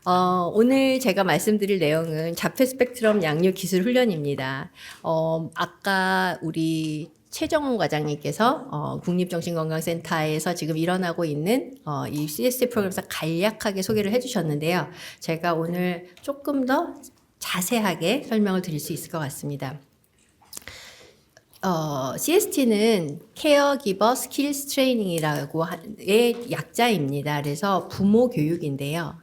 오늘 제가 말씀드릴 내용은 자폐 스펙트럼 양육 기술 훈련입니다. 아까 우리 최정원 과장님께서 국립정신건강센터에서 지금 일어나고 있는 이 CST 프로그램에서 간략하게 소개를 해주셨는데요. 제가 오늘 조금 더 자세하게 설명을 드릴 수 있을 것 같습니다. CST는 케어기버 스킬스 트레이닝이라고 의 약자입니다. 그래서 부모 교육인데요.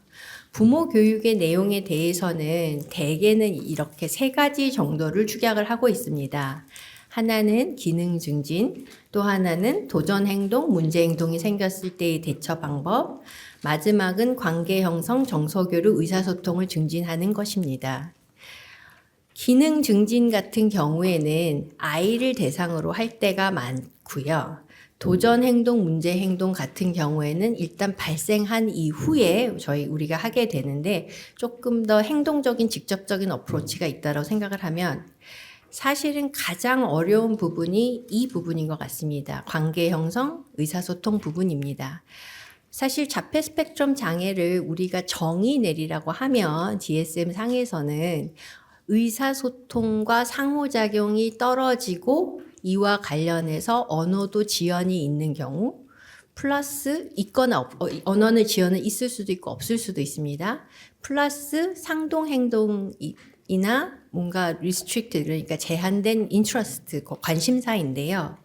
부모 교육의 내용에 대해서는 대개는 이렇게 세 가지 정도를 축약을 하고 있습니다. 하나는 기능 증진, 또 하나는 도전 행동, 문제 행동이 생겼을 때의 대처 방법, 마지막은 관계 형성, 정서교류, 의사소통을 증진하는 것입니다. 기능 증진 같은 경우에는 아이를 대상으로 할 때가 많고요. 도전 행동, 문제 행동 같은 경우에는 일단 발생한 이후에 우리가 하게 되는데 조금 더 행동적인 직접적인 어프로치가 있다고 생각을 하면 사실은 가장 어려운 부분이 이 부분인 것 같습니다. 관계 형성, 의사소통 부분입니다. 사실 자폐 스펙트럼 장애를 우리가 정의 내리라고 하면 DSM 상에서는 의사소통과 상호작용이 떨어지고 이와 관련해서 언어도 지연이 있는 경우 플러스 있거나 언어의 지연은 있을 수도 있고 없을 수도 있습니다. 플러스 상동행동이나 뭔가 restrict 그러니까 제한된 interest 관심사인데요.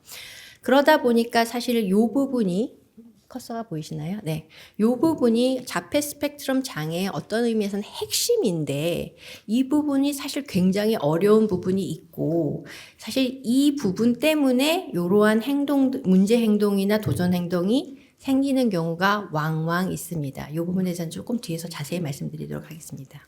그러다 보니까 사실 이 부분이 커서가 보이시나요? 네. 이 부분이 자폐 스펙트럼 장애의 어떤 의미에서는 핵심인데 이 부분이 사실 굉장히 어려운 부분이 있고 사실 이 부분 때문에 이러한 문제 행동이나 도전 행동이 생기는 경우가 왕왕 있습니다. 이 부분에 대해서는 조금 뒤에서 자세히 말씀드리도록 하겠습니다.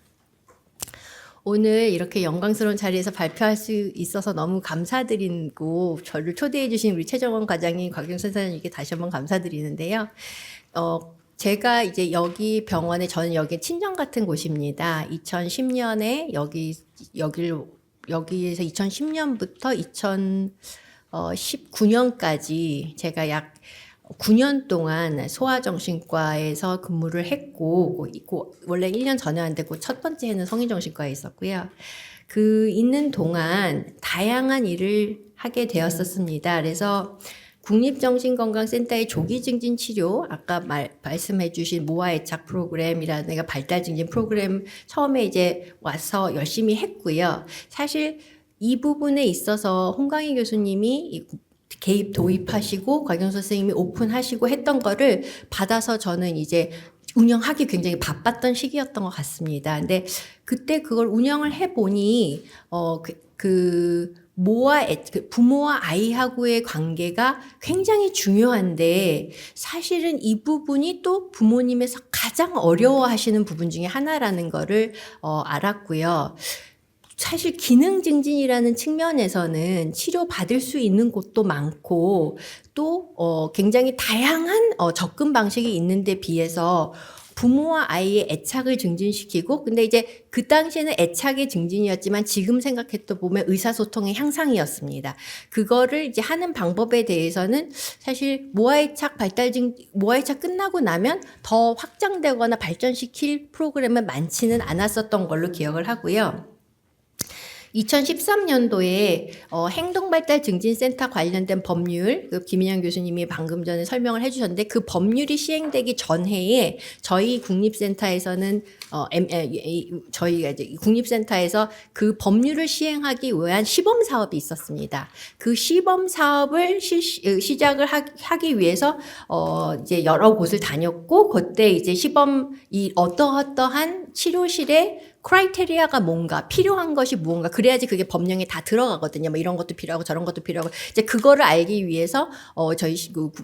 오늘 이렇게 영광스러운 자리에서 발표할 수 있어서 너무 감사드리고 저를 초대해 주신 우리 최정원 과장님, 곽경 선생님께 다시 한번 감사드리는데요. 제가 이제 여기 병원에 저는 여기 친정 같은 곳입니다. 2010년에 여기에서 2010년부터 2019년까지 제가 약 9년 동안 소아정신과에서 근무를 했고, 원래 1년 전에 안 됐고, 첫 번째 해는 성인정신과에 있었고요. 그 있는 동안 다양한 일을 하게 되었었습니다. 그래서 국립정신건강센터의 조기증진 치료, 아까 말씀해 주신 모아애착 프로그램이라든가 발달증진 프로그램 처음에 이제 와서 열심히 했고요. 사실 이 부분에 있어서 홍강희 교수님이 개입 도입하시고 곽영 선생님이 오픈하시고 했던 거를 받아서 저는 이제 운영하기 굉장히 바빴던 시기였던 것 같습니다. 근데 그때 그걸 운영을 해보니 부모와 아이하고의 관계가 굉장히 중요한데 사실은 이 부분이 또 부모님에서 가장 어려워하시는 부분 중에 하나라는 거를 알았고요. 사실 기능 증진이라는 측면에서는 치료받을 수 있는 곳도 많고 또 굉장히 다양한 접근 방식이 있는데 비해서 부모와 아이의 애착을 증진시키고 근데 이제 그 당시에는 애착의 증진이었지만 지금 생각해도 보면 의사소통의 향상이었습니다. 그거를 이제 하는 방법에 대해서는 사실 모아애착 끝나고 나면 더 확장되거나 발전시킬 프로그램은 많지는 않았었던 걸로 기억을 하고요. 2013년도에 행동발달증진센터 관련된 법률, 김인영 교수님이 방금 전에 설명을 해주셨는데 그 법률이 시행되기 전해에 저희 국립센터에서는 저희가 이제 국립센터에서 그 법률을 시행하기 위한 시범 사업이 있었습니다. 그 시범 사업을 시작을 하기 위해서 이제 여러 곳을 다녔고 그때 이제 시범이 어떠한 치료실에 크라이테리아가 뭔가 필요한 것이 무언가 그래야지 그게 법령에 다 들어가거든요. 뭐 이런 것도 필요하고 저런 것도 필요하고 이제 그거를 알기 위해서 저희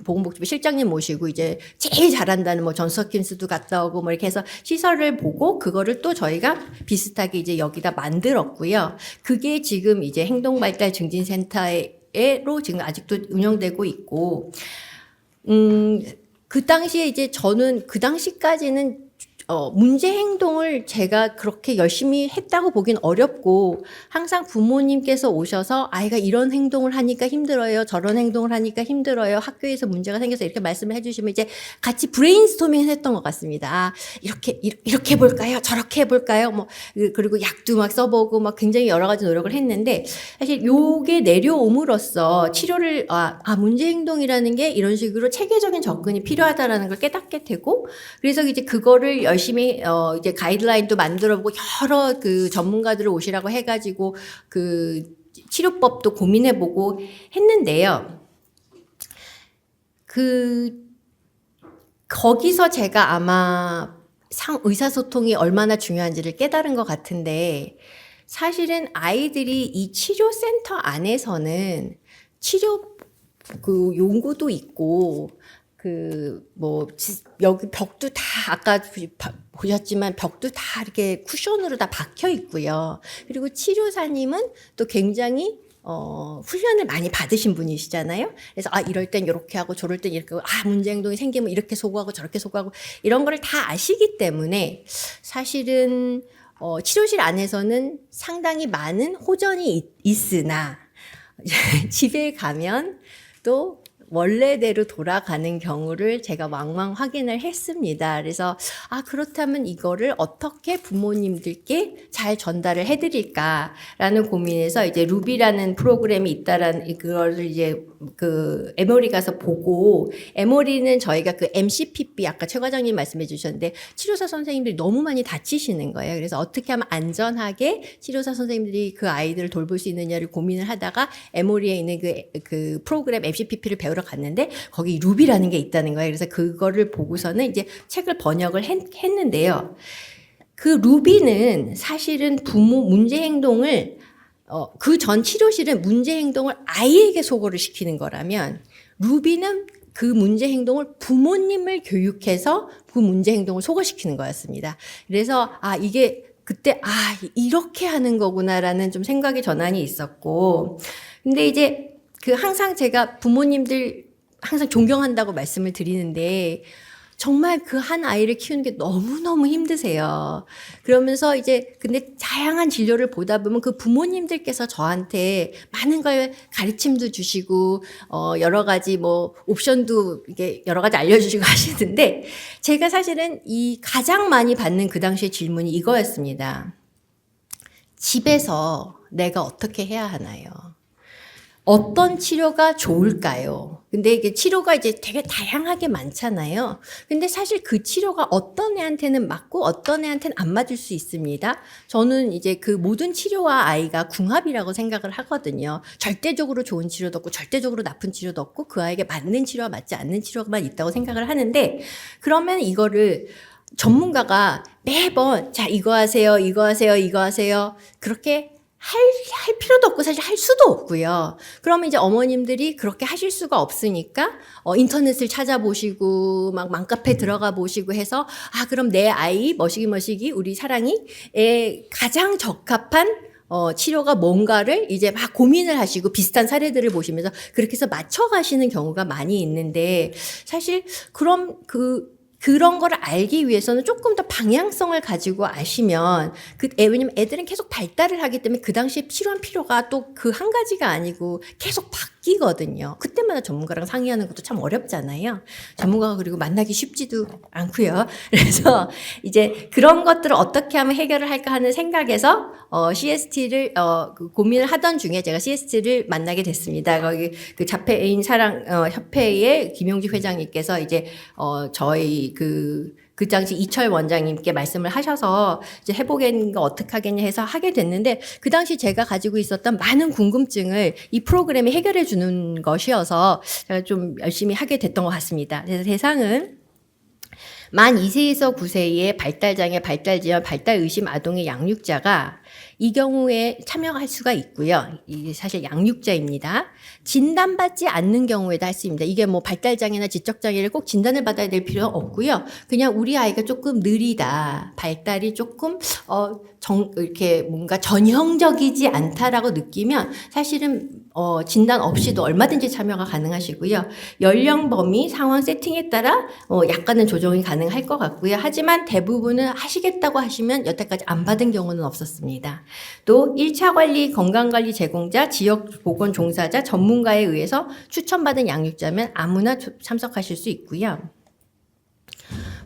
보건복지부 실장님 모시고 이제 제일 잘한다는 뭐 존스홉킨스도 갔다 오고 뭐 이렇게 해서 시설을 보고 그거를 또 저희가 비슷하게 이제 여기다 만들었고요. 그게 지금 이제 행동발달증진센터로 지금 아직도 운영되고 있고 그 당시에 이제 저는 그 당시까지는 문제 행동을 제가 그렇게 열심히 했다고 보긴 어렵고, 항상 부모님께서 오셔서 아이가 이런 행동을 하니까 힘들어요, 저런 행동을 하니까 힘들어요, 학교에서 문제가 생겨서 이렇게 말씀을 해주시면 이제 같이 브레인스토밍 했던 것 같습니다. 아, 이렇게 해볼까요? 저렇게 해볼까요? 뭐, 그리고 약도 막 써보고 막 굉장히 여러 가지 노력을 했는데, 사실 요게 내려옴으로써 치료를, 문제 행동이라는 게 이런 식으로 체계적인 접근이 필요하다라는 걸 깨닫게 되고, 그래서 이제 그거를 열심히 이제 가이드라인도 만들어보고 여러 그 전문가들을 오시라고 해가지고 그 치료법도 고민해보고 했는데요. 거기서 제가 아마 의사소통이 얼마나 중요한지를 깨달은 것 같은데, 사실은 아이들이 이 치료센터 안에서는 치료 그 용구도 있고, 여기 벽도 다 아까 보셨지만 벽도 다 이렇게 쿠션으로 다 박혀 있고요. 그리고 치료사님은 또 굉장히 훈련을 많이 받으신 분이시잖아요. 그래서 이럴 땐 이렇게 하고 저럴 땐 이렇게 하고 문제 행동이 생기면 이렇게 소구하고 저렇게 소구하고 이런 거를 다 아시기 때문에 사실은 치료실 안에서는 상당히 많은 호전이 있으나 집에 가면 또 원래대로 돌아가는 경우를 제가 왕왕 확인을 했습니다. 그래서 그렇다면 이거를 어떻게 부모님들께 잘 전달을 해드릴까라는 고민에서 이제 루비라는 프로그램이 있다라는 그거를 이제 그 에모리 가서 보고, 에모리는 저희가 그 MCPP 아까 최 과장님 말씀해 주셨는데 치료사 선생님들이 너무 많이 다치시는 거예요. 그래서 어떻게 하면 안전하게 치료사 선생님들이 그 아이들을 돌볼 수 있느냐를 고민을 하다가 에모리에 있는 그 프로그램 MCPP를 배우러 갔는데 거기 루비라는 게 있다는 거예요. 그래서 그거를 보고서는 이제 책을 번역을 했는데요. 그 루비는 사실은 부모 문제 행동을 그 전 치료실은 문제 행동을 아이에게 소거를 시키는 거라면, 루비는 그 문제 행동을 부모님을 교육해서 그 문제 행동을 소거시키는 거였습니다. 그래서 이게 그때 이렇게 하는 거구나라는 좀 생각의 전환이 있었고, 근데 이제 항상 제가 부모님들 항상 존경한다고 말씀을 드리는데, 정말 그 한 아이를 키우는 게 너무너무 힘드세요. 그러면서 이제 근데 다양한 진료를 보다 보면 그 부모님들께서 저한테 많은 걸 가르침도 주시고 여러 가지 뭐 옵션도 이게 여러 가지 알려주시고 하시는데, 제가 사실은 이 가장 많이 받는 그 당시의 질문이 이거였습니다. 집에서 내가 어떻게 해야 하나요? 어떤 치료가 좋을까요? 근데 이게 치료가 이제 되게 다양하게 많잖아요. 근데 사실 그 치료가 어떤 애한테는 맞고 어떤 애한테는 안 맞을 수 있습니다. 저는 이제 그 모든 치료와 아이가 궁합이라고 생각을 하거든요. 절대적으로 좋은 치료도 없고 절대적으로 나쁜 치료도 없고 그 아이에게 맞는 치료와 맞지 않는 치료만 있다고 생각을 하는데, 그러면 이거를 전문가가 매번 이거 하세요, 이거 하세요, 이거 하세요 그렇게 할 필요도 없고 사실 할 수도 없고요. 그러면 이제 어머님들이 그렇게 하실 수가 없으니까 인터넷을 찾아보시고 막 맘카페 들어가 보시고 해서 그럼 내 아이 머시기 우리 사랑이에 가장 적합한 치료가 뭔가를 이제 막 고민을 하시고 비슷한 사례들을 보시면서 그렇게 해서 맞춰가시는 경우가 많이 있는데, 사실 그런 거를 알기 위해서는 조금 더 방향성을 가지고 아시면, 왜냐면 애들은 계속 발달을 하기 때문에 그 당시에 필요한 필요가 또 그 한 가지가 아니고 계속 바뀌거든요. 그때마다 전문가랑 상의하는 것도 참 어렵잖아요. 전문가가 그리고 만나기 쉽지도 않고요. 그래서 이제 그런 것들을 어떻게 하면 해결을 할까 하는 생각에서 CST를 고민을 하던 중에 제가 CST를 만나게 됐습니다. 거기 그 자폐인 사랑 협회의 김용지 회장님께서 이제 저희 그 당시 이철 원장님께 말씀을 하셔서 이제 해보겠는 거 어떻게 하겠냐 해서 하게 됐는데, 그 당시 제가 가지고 있었던 많은 궁금증을 이 프로그램이 해결해 주는 것이어서 제가 좀 열심히 하게 됐던 것 같습니다. 그래서 대상은 만 2세에서 9세의 발달장애, 발달지연, 발달의심 아동의 양육자가 이 경우에 참여할 수가 있고요. 이게 사실 양육자입니다. 진단받지 않는 경우에도 할 수 있습니다. 이게 뭐 발달장애나 지적장애를 꼭 진단을 받아야 될 필요 없고요. 그냥 우리 아이가 조금 느리다, 발달이 조금 이렇게 뭔가 전형적이지 않다라고 느끼면 사실은 진단 없이도 얼마든지 참여가 가능하시고요. 연령 범위, 상황 세팅에 따라 약간은 조정이 가능할 것 같고요. 하지만 대부분은 하시겠다고 하시면 여태까지 안 받은 경우는 없었습니다. 또 1차 관리, 건강관리 제공자, 지역보건 종사자, 전문가에 의해서 추천받은 양육자면 아무나 참석하실 수 있고요.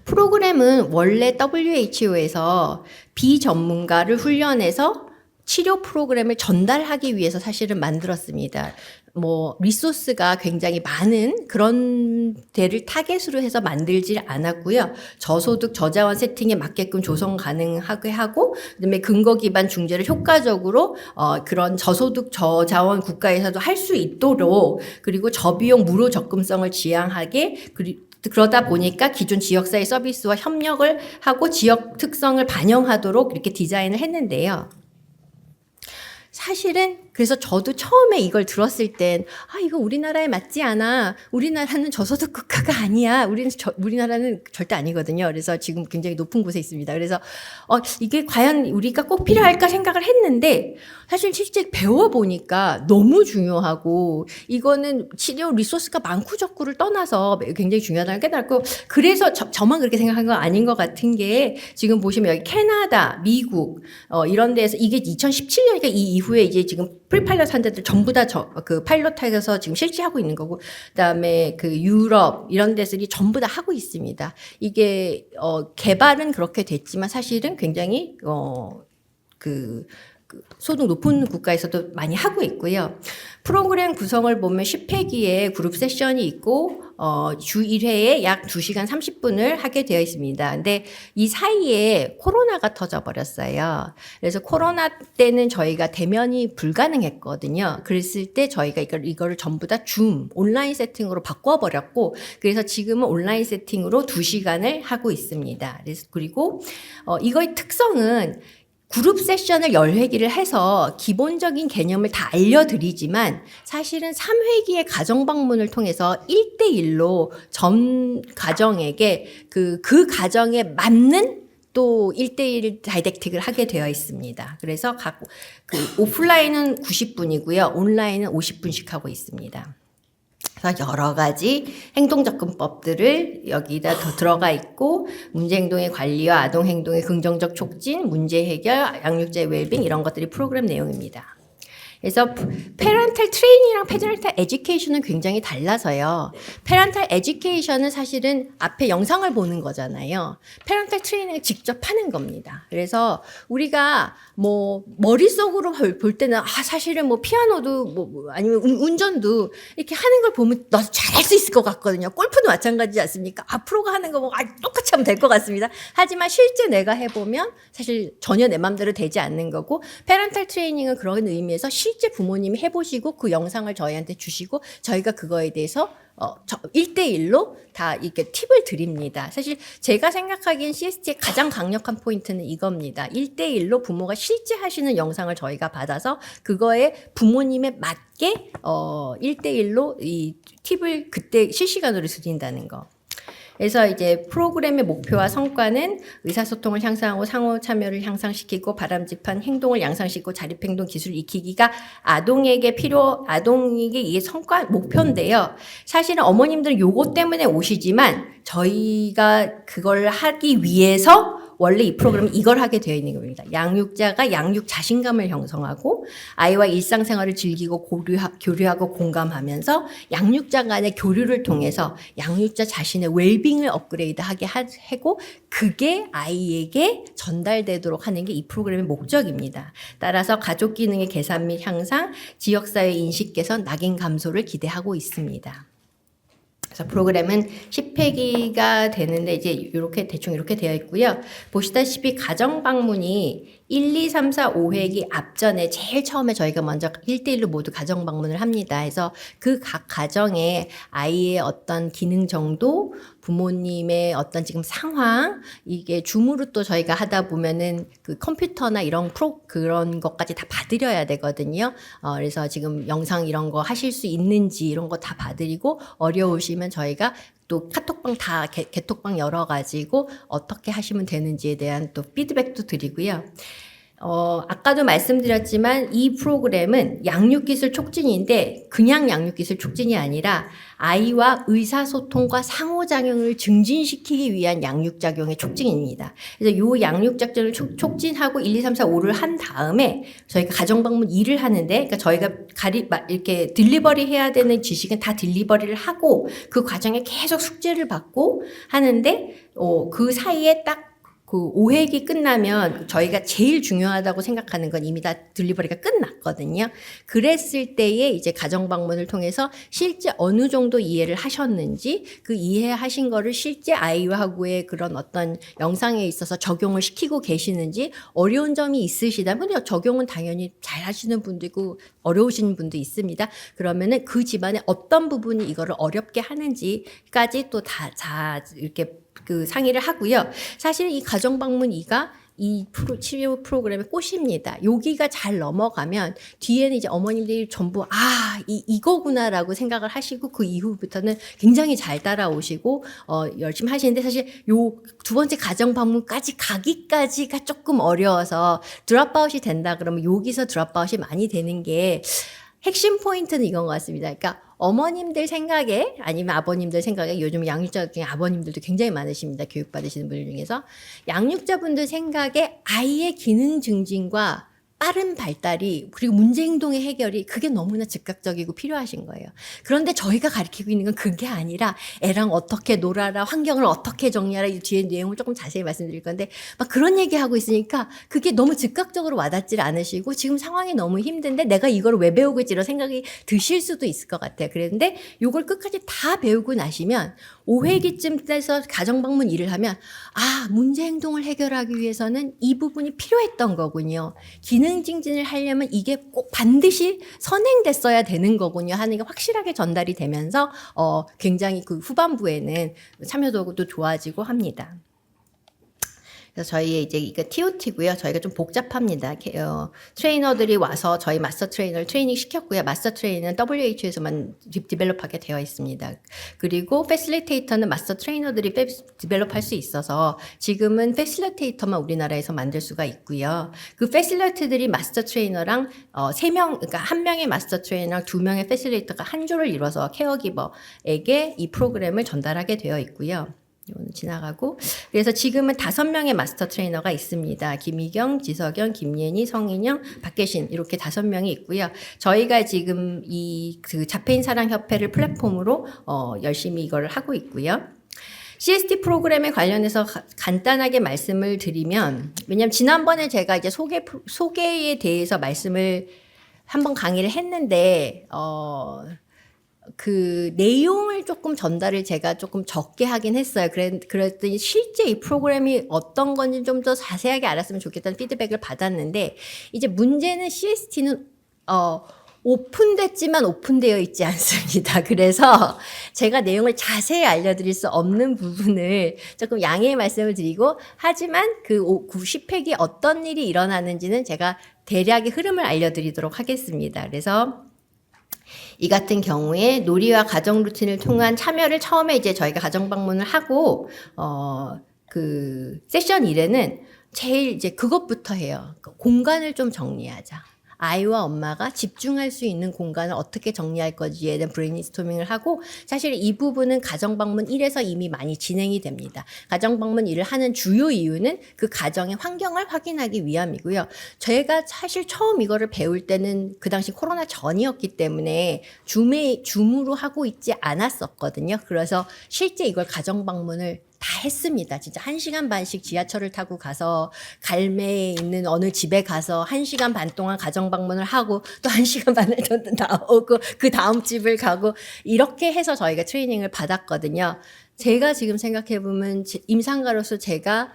프로그램은 원래 WHO에서 비전문가를 훈련해서 치료 프로그램을 전달하기 위해서 사실은 만들었습니다. 뭐 리소스가 굉장히 많은 그런 데를 타겟으로 해서 만들지 않았고요. 저소득 저자원 세팅에 맞게끔 조성 가능하게 하고 그다음에 근거 기반 중재를 효과적으로 그런 저소득 저자원 국가에서도 할 수 있도록 그리고 저비용 무료 접근성을 지향하게 그러다 보니까 기존 지역사회 서비스와 협력을 하고 지역 특성을 반영하도록 이렇게 디자인을 했는데요. 사실은 그래서 저도 처음에 이걸 들었을 땐 이거 우리나라에 맞지 않아. 우리나라는 저소득 국가가 아니야. 우리나라는 절대 아니거든요. 그래서 지금 굉장히 높은 곳에 있습니다. 그래서 이게 과연 우리가 꼭 필요할까 생각을 했는데 사실 실제 배워보니까 너무 중요하고 이거는 치료 리소스가 많고 적고를 떠나서 굉장히 중요하다는 게 깨달았고 그래서 저만 그렇게 생각한 건 아닌 것 같은 게 지금 보시면 여기 캐나다, 미국 이런 데에서 이게 2017년이니까 이 이후에 이제 지금 프리파일럿 한 데들 전부 다 그 파일럿에서 지금 실시하고 있는 거고 그다음에 그 유럽 이런 데들이 전부 다 하고 있습니다. 이게 개발은 그렇게 됐지만 사실은 굉장히 소득 높은 국가에서도 많이 하고 있고요. 프로그램 구성을 보면 10회기에 그룹 세션이 있고 주 1회에 약 2시간 30분을 하게 되어 있습니다. 근데 이 사이에 코로나가 터져버렸어요. 그래서 코로나 때는 저희가 대면이 불가능했거든요. 그랬을 때 저희가 이거를 전부 다 줌, 온라인 세팅으로 바꿔버렸고 그래서 지금은 온라인 세팅으로 2시간을 하고 있습니다. 그리고 이거의 특성은 그룹 세션을 10회기를 해서 기본적인 개념을 다 알려드리지만 사실은 3회기의 가정 방문을 통해서 1대1로 전 가정에게 그 가정에 맞는 또 1대1 다이렉틱을 하게 되어 있습니다. 그래서 오프라인은 90분이고요. 온라인은 50분씩 하고 있습니다. 그래서 여러 가지 행동접근법들을 여기다 더 들어가 있고 문제행동의 관리와 아동행동의 긍정적 촉진, 문제 해결, 양육자의 웰빙 이런 것들이 프로그램 내용입니다. 그래서 페런탈 트레이닝이랑 페런탈 에듀케이션은 굉장히 달라서요. 페런탈 에듀케이션은 사실은 앞에 영상을 보는 거잖아요. 페런탈 트레이닝을 직접 하는 겁니다. 그래서 우리가 뭐 머릿속으로 볼 때는 사실은 뭐 피아노도 아니면 운전도 이렇게 하는 걸 보면 너 잘할 수 있을 것 같거든요. 골프도 마찬가지지 않습니까? 프로가 하는 거 보고 똑같이 하면 될 것 같습니다. 하지만 실제 내가 해보면 사실 전혀 내 맘대로 되지 않는 거고 페런탈 트레이닝은 그런 의미에서 실제 부모님이 해보시고 그 영상을 저희한테 주시고 저희가 그거에 대해서 1대1로 다 이렇게 팁을 드립니다. 사실 제가 생각하기엔 CST의 가장 강력한 포인트는 이겁니다. 1대1로 부모가 실제 하시는 영상을 저희가 받아서 그거에 부모님에 맞게 1대1로 이 팁을 그때 실시간으로 드린다는 거. 그래서 이제 프로그램의 목표와 성과는 의사소통을 향상하고 상호 참여를 향상시키고 바람직한 행동을 양상시키고 자립행동 기술을 익히기가 아동에게 이게 성과 목표인데요. 사실은 어머님들은 요거 때문에 오시지만 저희가 그걸 하기 위해서 원래 이 프로그램은 이걸 하게 되어 있는 겁니다. 양육자가 양육 자신감을 형성하고 아이와 일상생활을 즐기고 교류하고 공감하면서 양육자 간의 교류를 통해서 양육자 자신의 웰빙을 업그레이드하게 하고 그게 아이에게 전달되도록 하는 게 이 프로그램의 목적입니다. 따라서 가족 기능의 개선 및 향상, 지역사회 인식 개선, 낙인 감소를 기대하고 있습니다. 그래서 프로그램은 10회기가 되는데 이제 이렇게 대충 이렇게 되어 있고요. 보시다시피 가정 방문이 1, 2, 3, 4, 5회기 앞전에 제일 처음에 저희가 먼저 1대1로 모두 가정 방문을 합니다. 그래서 그 각 가정에 아이의 어떤 기능 정도, 부모님의 어떤 지금 상황, 이게 줌으로 또 저희가 하다 보면은 그 컴퓨터나 이런 그런 것까지 다 봐드려야 되거든요. 그래서 지금 영상 이런 거 하실 수 있는지 이런 거 다 봐드리고 어려우시면 저희가 또 카톡방 다 개톡방 열어가지고 어떻게 하시면 되는지에 대한 또 피드백도 드리고요. 아까도 말씀드렸지만 이 프로그램은 양육기술 촉진인데 그냥 양육기술 촉진이 아니라 아이와 의사소통과 상호작용을 증진시키기 위한 양육작용의 촉진입니다. 그래서 이 양육작전을 촉진하고 1, 2, 3, 4, 5를 한 다음에 저희가 가정방문 2를 하는데 그러니까 저희가 이렇게 딜리버리 해야 되는 지식은 다 딜리버리를 하고 그 과정에 계속 숙제를 받고 하는데 그 사이에 딱 그 5회기 끝나면 저희가 제일 중요하다고 생각하는 건 이미 다 딜리버리가 끝났거든요. 그랬을 때에 이제 가정방문을 통해서 실제 어느 정도 이해를 하셨는지 그 이해하신 거를 실제 아이하고의 그런 어떤 영상에 있어서 적용을 시키고 계시는지 어려운 점이 있으시다면 적용은 당연히 잘 하시는 분도 있고 어려우신 분도 있습니다. 그러면은 그 집안의 어떤 부분이 이거를 어렵게 하는지까지 또 다 이렇게 그 상의를 하고요. 사실 이 가정방문 2가 이 치료 프로그램의 꽃입니다. 여기가 잘 넘어가면 뒤에는 이제 어머님들이 전부 이거구나라고 생각을 하시고 그 이후부터는 굉장히 잘 따라오시고 열심히 하시는데 사실 요 두 번째 가정방문까지 가기까지가 조금 어려워서 드롭아웃이 된다 그러면 여기서 드롭아웃이 많이 되는 게 핵심 포인트는 이건 것 같습니다. 그러니까 어머님들 생각에 아니면 아버님들 생각에 요즘 양육자 중에 아버님들도 굉장히 많으십니다. 교육받으시는 분들 중에서 양육자분들 생각에 아이의 기능 증진과 빠른 발달이 그리고 문제 행동의 해결이 그게 너무나 즉각적이고 필요하신 거예요. 그런데 저희가 가르치고 있는 건 그게 아니라 애랑 어떻게 놀아라, 환경을 어떻게 정리하라, 이 뒤에 내용을 조금 자세히 말씀드릴 건데 막 그런 얘기하고 있으니까 그게 너무 즉각적으로 와닿질 않으시고 지금 상황이 너무 힘든데 내가 이걸 왜 배우고 있지 이런 생각이 드실 수도 있을 것 같아요. 그런데 이걸 끝까지 다 배우고 나시면 5회기쯤 돼서 가정방문 일을 하면 문제 행동을 해결하기 위해서는 이 부분이 필요했던 거군요. 기능 증진을 하려면 이게 꼭 반드시 선행됐어야 되는 거군요 하는 게 확실하게 전달이 되면서 굉장히 그 후반부에는 참여도도 좋아지고 합니다. 그래서 저희 이제 이거 TOT고요. 저희가 좀 복잡합니다. 트레이너들이 와서 저희 마스터 트레이너를 트레이닝 시켰고요. 마스터 트레이너는 WH에서만 디벨롭하게 되어 있습니다. 그리고 패실리테이터는 마스터 트레이너들이 디벨롭할 수 있어서 지금은 패실리테이터만 우리나라에서 만들 수가 있고요. 그 패실리테이터들이 마스터 트레이너랑 3명, 그러니까 1명의 마스터 트레이너랑 2명의 패실리테이터가 한 조를 이뤄서 케어기버에게 이 프로그램을 전달하게 되어 있고요. 이거는 지나가고 그래서 지금은 5명의 마스터 트레이너가 있습니다. 김희경, 지석연, 김예니, 성인영, 박계신 이렇게 5명이 있고요. 저희가 지금 그 자폐인 사랑협회를 플랫폼으로 열심히 이걸 하고 있고요. CST 프로그램에 관련해서 간단하게 말씀을 드리면 왜냐면 지난번에 제가 이제 소개에 대해서 말씀을 한번 강의를 했는데 그 내용을 조금 전달을 제가 조금 적게 하긴 했어요. 그랬더니 실제 이 프로그램이 어떤 건지 좀 더 자세하게 알았으면 좋겠다는 피드백을 받았는데 이제 문제는 CST는 오픈됐지만 오픈되어 있지 않습니다. 그래서 제가 내용을 자세히 알려드릴 수 없는 부분을 조금 양해의 말씀을 드리고 하지만 그 10획이 어떤 일이 일어나는지는 제가 대략의 흐름을 알려드리도록 하겠습니다. 그래서 이 같은 경우에 놀이와 가정 루틴을 통한 참여를 처음에 이제 저희가 가정 방문을 하고 그 세션 1에는 제일 이제 그것부터 해요. 공간을 좀 정리하자. 아이와 엄마가 집중할 수 있는 공간을 어떻게 정리할 건지에 대한 브레인스토밍을 하고 사실 이 부분은 가정방문 1에서 이미 많이 진행이 됩니다. 가정방문 1을 하는 주요 이유는 그 가정의 환경을 확인하기 위함이고요. 저희가 사실 처음 이거를 배울 때는 그 당시 코로나 전이었기 때문에 줌으로 하고 있지 않았었거든요. 그래서 실제 이걸 가정방문을 다 했습니다. 진짜 1시간 반씩 지하철을 타고 가서 갈매에 있는 어느 집에 가서 1시간 반 동안 가정 방문을 하고 또 1시간 반을 더 나오고 그 다음 집을 가고 이렇게 해서 저희가 트레이닝을 받았거든요. 제가 지금 생각해 보면 임상가로서 제가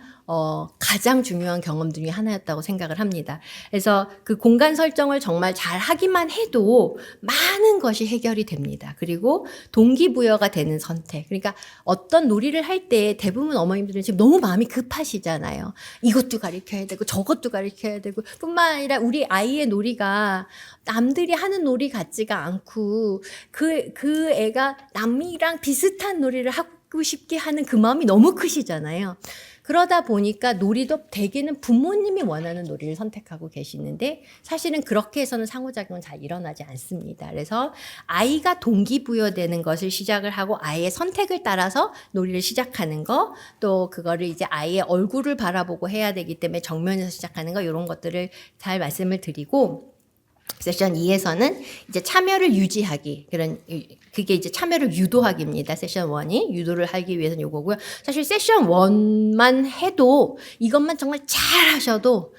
가장 중요한 경험 중에 하나였다고 생각을 합니다. 그래서 그 공간 설정을 정말 잘 하기만 해도 많은 것이 해결이 됩니다. 그리고 동기부여가 되는 선택. 그러니까 어떤 놀이를 할 때 대부분 어머님들은 지금 너무 마음이 급하시잖아요. 이것도 가르쳐야 되고 저것도 가르쳐야 되고 뿐만 아니라 우리 아이의 놀이가 남들이 하는 놀이 같지가 않고 그 애가 남이랑 비슷한 놀이를 하고 싶게 하는 그 마음이 너무 크시잖아요. 그러다 보니까 놀이도 대개는 부모님이 원하는 놀이를 선택하고 계시는데 사실은 그렇게 해서는 상호작용은 잘 일어나지 않습니다. 그래서 아이가 동기부여되는 것을 시작을 하고 아이의 선택을 따라서 놀이를 시작하는 거, 또 그거를 이제 아이의 얼굴을 바라보고 해야 되기 때문에 정면에서 시작하는 거, 이런 것들을 잘 말씀을 드리고, 세션 2에서는 이제 참여를 유지하기, 그게 이제 참여를 유도하기입니다. 세션 1이 유도를 하기 위해서는 요거고요. 사실 세션 1만 해도 이것만 정말 잘 하셔도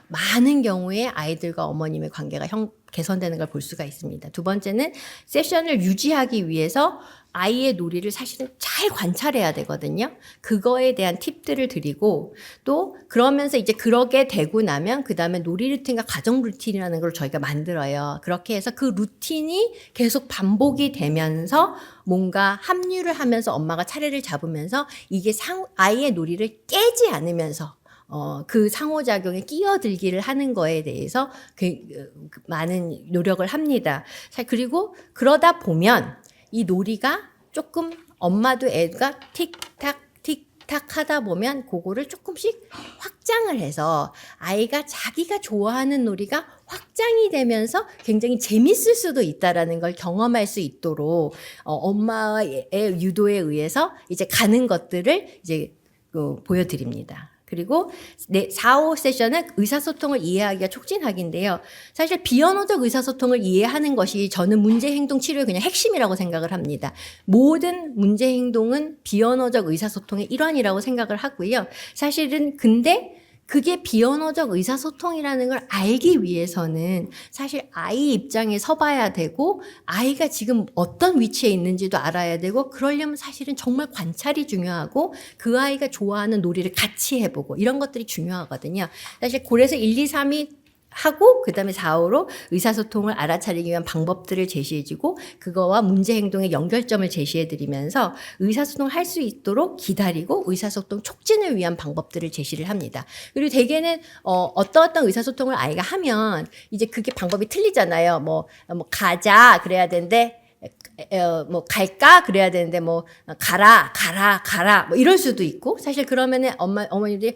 많은 경우에 아이들과 어머님의 관계가 개선되는 걸 볼 수가 있습니다. 두 번째는 세션을 유지하기 위해서 아이의 놀이를 사실은 잘 관찰해야 되거든요. 그거에 대한 팁들을 드리고, 또 그러면서 이제 그러게 되고 나면 그 다음에 놀이 루틴과 가정 루틴이라는 걸 저희가 만들어요. 그렇게 해서 그 루틴이 계속 반복이 되면서 뭔가 합류를 하면서 엄마가 차례를 잡으면서 이게 아이의 놀이를 깨지 않으면서 그 상호작용에 끼어들기를 하는 거에 대해서 많은 노력을 합니다. 그리고 그러다 보면 이 놀이가 조금 엄마도 애가 틱탁 틱탁 하다 보면 그거를 조금씩 확장을 해서 아이가 자기가 좋아하는 놀이가 확장이 되면서 굉장히 재밌을 수도 있다라는 걸 경험할 수 있도록 엄마의 유도에 의해서 이제 가는 것들을 이제 보여드립니다. 그리고 4, 5 세션은 의사소통을 이해하기가 촉진하기인데요. 사실 비언어적 의사소통을 이해하는 것이 저는 문제행동 치료의 그냥 핵심이라고 생각을 합니다. 모든 문제행동은 비언어적 의사소통의 일환이라고 생각을 하고요. 사실은 근데 그게 비언어적 의사소통이라는 걸 알기 위해서는 사실 아이 입장에 서봐야 되고 아이가 지금 어떤 위치에 있는지도 알아야 되고, 그러려면 사실은 정말 관찰이 중요하고 그 아이가 좋아하는 놀이를 같이 해보고 이런 것들이 중요하거든요. 사실 그래서 1, 2, 3이 하고 그다음에 4, 5로 의사소통을 알아차리기 위한 방법들을 제시해주고 그거와 문제행동의 연결점을 제시해드리면서 의사소통을 할 수 있도록 기다리고 의사소통 촉진을 위한 방법들을 제시를 합니다. 그리고 대개는 어떤 의사소통을 아이가 하면 이제 그게 방법이 틀리잖아요. 뭐 가자 그래야 되는데 뭐 갈까 그래야 되는데 뭐 가라 뭐 이럴 수도 있고, 사실 그러면은 어머니들이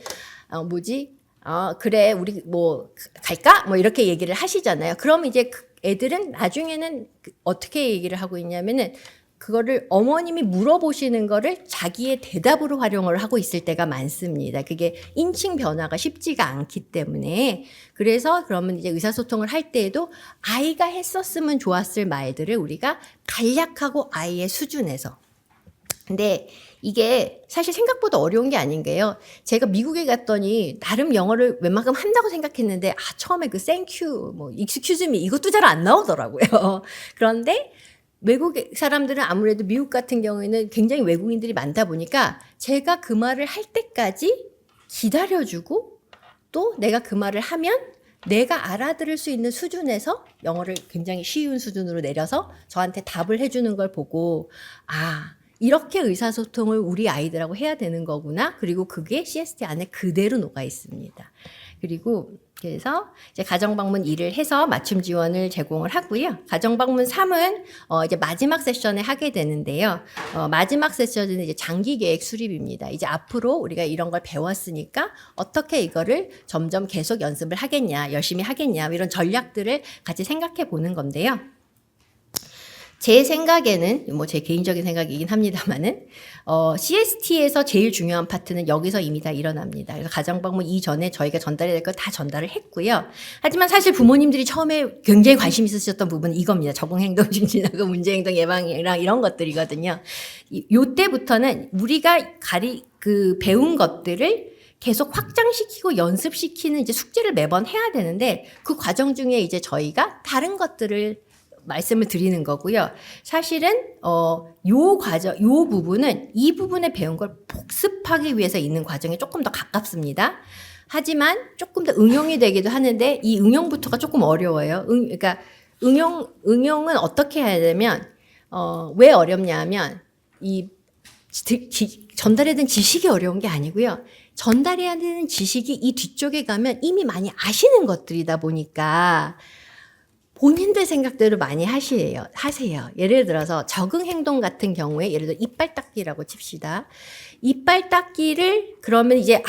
그래, 우리 뭐 갈까? 뭐 이렇게 얘기를 하시잖아요. 그럼 이제 애들은 나중에는 어떻게 얘기를 하고 있냐면은 그거를 어머님이 물어보시는 거를 자기의 대답으로 활용을 하고 있을 때가 많습니다. 그게 인칭 변화가 쉽지가 않기 때문에. 그래서 그러면 이제 의사소통을 할 때에도 아이가 했었으면 좋았을 말들을 우리가 간략하고 아이의 수준에서. 근데 이게 사실 생각보다 어려운 게 아닌 게요. 제가 미국에 갔더니 나름 영어를 웬만큼 한다고 생각했는데 처음에 그 thank you, 뭐 excuse me 이것도 잘 안 나오더라고요. 그런데 외국 사람들은 아무래도 미국 같은 경우에는 굉장히 외국인들이 많다 보니까 제가 그 말을 할 때까지 기다려주고, 또 내가 그 말을 하면 내가 알아들을 수 있는 수준에서 영어를 굉장히 쉬운 수준으로 내려서 저한테 답을 해주는 걸 보고 이렇게 의사소통을 우리 아이들하고 해야 되는 거구나. 그리고 그게 CST 안에 그대로 녹아 있습니다. 그리고 그래서 이제 가정방문 2를 해서 맞춤 지원을 제공을 하고요. 가정방문 3은 이제 마지막 세션에 하게 되는데요. 마지막 세션은 이제 장기 계획 수립입니다. 이제 앞으로 우리가 이런 걸 배웠으니까 어떻게 이거를 점점 계속 연습을 하겠냐, 열심히 하겠냐, 이런 전략들을 같이 생각해 보는 건데요. 제 생각에는 뭐 제 개인적인 생각이긴 합니다만은 CST에서 제일 중요한 파트는 여기서 이미 다 일어납니다. 그래서 가정방문 이전에 저희가 전달해야 될 걸 다 전달을 했고요. 하지만 사실 부모님들이 처음에 굉장히 관심 있으셨던 부분은 이겁니다. 적응행동 증진하고 문제행동 예방이랑 이런 것들이거든요. 요때부터는 우리가 배운 것들을 계속 확장시키고 연습시키는 이제 숙제를 매번 해야 되는데, 그 과정 중에 이제 저희가 다른 것들을 말씀을 드리는 거고요. 사실은 요 부분은 이 부분에 배운 걸 복습하기 위해서 있는 과정에 조금 더 가깝습니다. 하지만 조금 더 응용이 되기도 하는데 이 응용부터가 조금 어려워요. 그러니까 응용은 어떻게 해야 되면 왜 어렵냐 하면 전달해야 되는 지식이 어려운 게 아니고요. 전달해야 되는 지식이 이 뒤쪽에 가면 이미 많이 아시는 것들이다 보니까 본인들 생각대로 많이 하세요. 예를 들어서 적응 행동 같은 경우에 예를 들어 이빨 닦기라고 칩시다. 이빨 닦기를 그러면 이제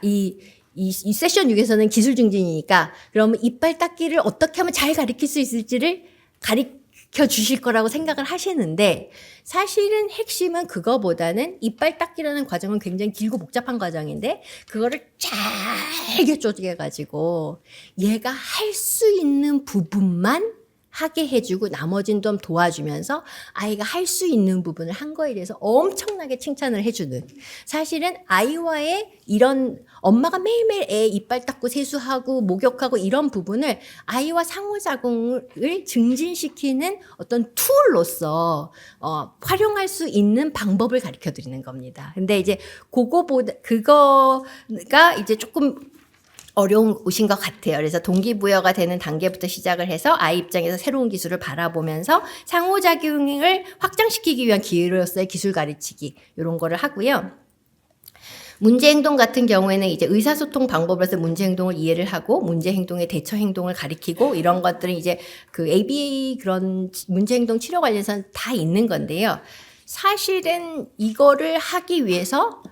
이 세션 6에서는 기술 증진이니까 그러면 이빨 닦기를 어떻게 하면 잘 가르칠 수 있을지를 가르쳐 주실 거라고 생각을 하시는데 사실은 핵심은 그거보다는 이빨 닦기라는 과정은 굉장히 길고 복잡한 과정인데 그거를 잘게 쪼개가지고 얘가 할 수 있는 부분만 하게 해주고 나머지는 좀 도와주면서 아이가 할 수 있는 부분을 한 거에 대해서 엄청나게 칭찬을 해주는 사실은 아이와의 이런 엄마가 매일매일 애 이빨 닦고 세수하고 목욕하고 이런 부분을 아이와 상호작용을 증진시키는 어떤 툴로서 활용할 수 있는 방법을 가르쳐 드리는 겁니다. 근데 이제 그거가 이제 조금 어려운 곳인 것 같아요. 그래서 동기부여가 되는 단계부터 시작을 해서 아이 입장에서 새로운 기술을 바라보면서 상호작용을 확장시키기 위한 기회로서의 기술 가르치기 이런 거를 하고요. 문제행동 같은 경우에는 이제 의사소통 방법으로서 문제행동을 이해를 하고 문제행동의 대처 행동을 가리키고 이런 것들은 이제 그 ABA 그런 문제행동 치료 관련해서는 다 있는 건데요. 사실은 이거를 하기 위해서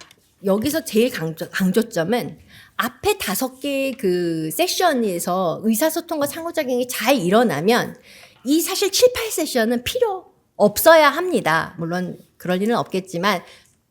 여기서 제일 강조점은 앞에 5개의 그 세션에서 의사소통과 상호작용이 잘 일어나면 이 사실 7, 8세션은 필요 없어야 합니다. 물론 그럴 일은 없겠지만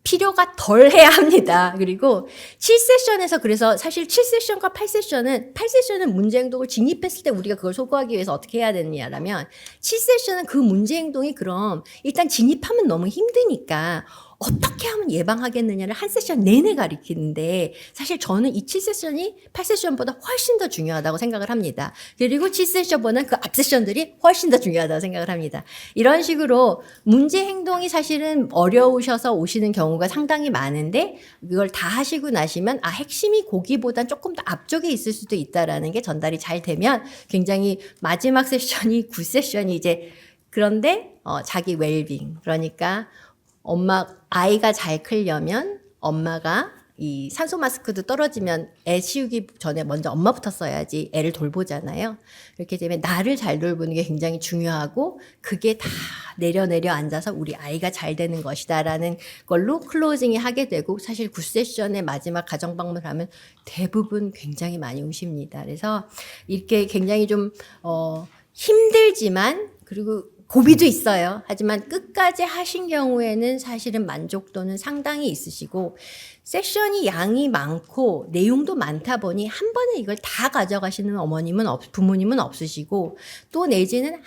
필요가 덜 해야 합니다. 그리고 7세션에서 그래서 사실 7세션과 8세션은 문제행동을 진입했을 때 우리가 그걸 소구하기 위해서 어떻게 해야 되느냐라면 7세션은 그 문제행동이 그럼 일단 진입하면 너무 힘드니까 어떻게 하면 예방하겠느냐를 한 세션 내내 가리키는데 사실 저는 이 7세션이 8세션보다 훨씬 더 중요하다고 생각을 합니다. 그리고 7세션보다는 그 앞 세션들이 훨씬 더 중요하다고 생각을 합니다. 이런 식으로 문제 행동이 사실은 어려우셔서 오시는 경우가 상당히 많은데 이걸 다 하시고 나시면 핵심이 거기보다 조금 더 앞쪽에 있을 수도 있다라는 게 전달이 잘 되면 굉장히 마지막 세션이 9세션이 이제 그런데 자기 웰빙 그러니까 아이가 잘 크려면 엄마가 이 산소 마스크도 떨어지면 애 치우기 전에 먼저 엄마부터 써야지 애를 돌보잖아요. 이렇게 되면 나를 잘 돌보는 게 굉장히 중요하고 그게 다 내려 앉아서 우리 아이가 잘 되는 것이다라는 걸로 클로징이 하게 되고 사실 9세션의 마지막 가정 방문을 하면 대부분 굉장히 많이 우십니다. 그래서 이렇게 굉장히 좀 힘들지만 그리고 고비도 있어요. 하지만 끝까지 하신 경우에는 사실은 만족도는 상당히 있으시고 세션이 양이 많고 내용도 많다 보니 한 번에 이걸 다 가져가시는 부모님은 없으시고 또 내지는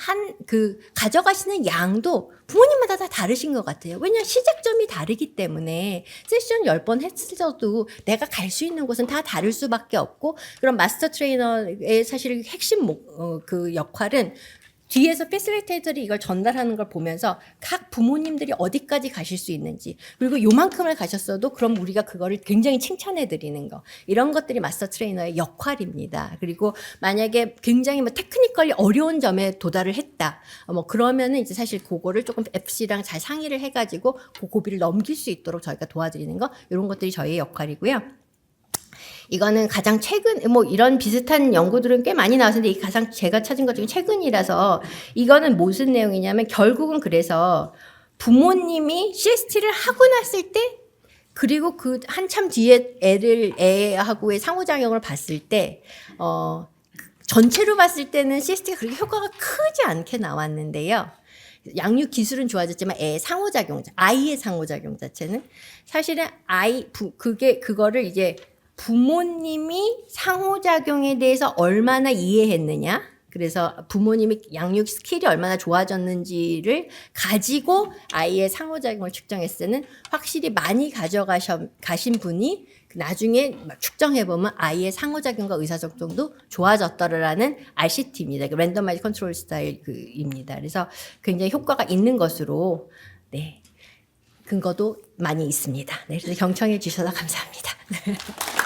가져가시는 양도 부모님마다 다 다르신 것 같아요. 왜냐하면 시작점이 다르기 때문에 세션 10번 했어도 내가 갈 수 있는 곳은 다 다를 수밖에 없고 그럼 마스터 트레이너의 사실 핵심 그 역할은 뒤에서 패실리테이터들이 이걸 전달하는 걸 보면서 각 부모님들이 어디까지 가실 수 있는지 그리고 요만큼을 가셨어도 그럼 우리가 그거를 굉장히 칭찬해 드리는 거 이런 것들이 마스터 트레이너의 역할입니다. 그리고 만약에 굉장히 테크니컬리 어려운 점에 도달을 했다 그러면은 이제 사실 그거를 조금 FC랑 잘 상의를 해가지고 그 고비를 넘길 수 있도록 저희가 도와드리는 거 이런 것들이 저희의 역할이고요. 이거는 가장 최근 이런 비슷한 연구들은 꽤 많이 나왔는데 이 가장 제가 찾은 것 중에 최근이라서 이거는 무슨 내용이냐면 결국은 그래서 부모님이 CST를 하고 났을 때 그리고 그 한참 뒤에 애하고의 상호작용을 봤을 때 전체로 봤을 때는 CST가 그렇게 효과가 크지 않게 나왔는데요. 양육 기술은 좋아졌지만 아이의 상호작용 자체는 사실은 그거를 이제 부모님이 상호작용에 대해서 얼마나 이해했느냐 그래서 부모님이 양육 스킬이 얼마나 좋아졌는지를 가지고 아이의 상호작용을 측정했을 때는 확실히 많이 가신 분이 나중에 측정해보면 아이의 상호작용과 의사소통도 좋아졌더라라는 RCT입니다. 랜덤마이즈 컨트롤 스타일입니다. 그래서 굉장히 효과가 있는 것으로 네, 근거도 많이 있습니다. 네, 그래서 경청해 주셔서 감사합니다.